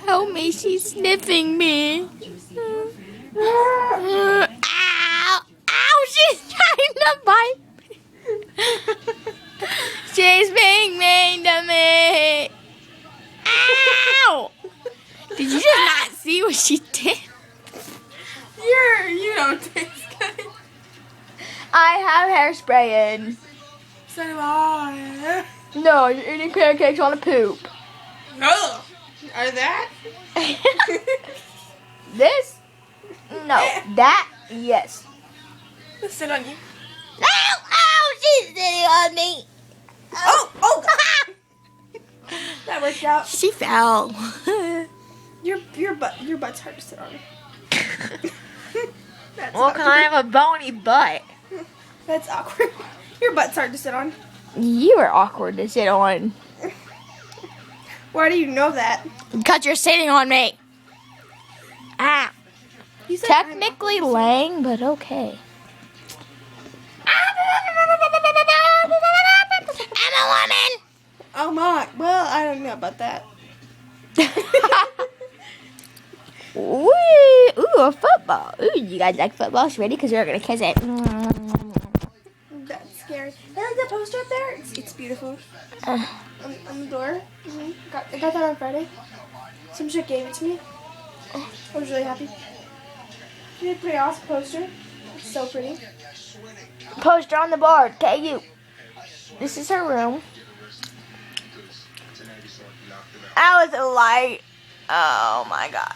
Help me, she's sniffing me. Ow! Ow! She's trying to bite me. She's being mean to me. Ow! Did you just not see what she did? You don't taste good. I have hairspray in. So do I. No, you're eating pancakes on a poop. No. Are that? This? No. That? Yes. Let's sit on you. Ow! Ow! She's sitting on me. Oh God. That worked out. She fell. Your butt's hard to sit on. That's Well, because I have a bony butt. That's awkward. Your butt's hard to sit on. You are awkward to sit on. Why do you know that? Because you're sitting on me. Ah. You said Technically lame, but okay. I'm a woman. Oh my. Well, I don't know about that. Ooh, a football. Ooh, you guys like football? Ready? Because we're going to kiss it. That's scary. I like that poster up there. It's beautiful. On the door. I got that on Friday. Some chick gave it to me. I was really happy. You did a pretty awesome poster. It's so pretty. Poster on the board. Okay, you. This is her room. That was a light. Oh my god.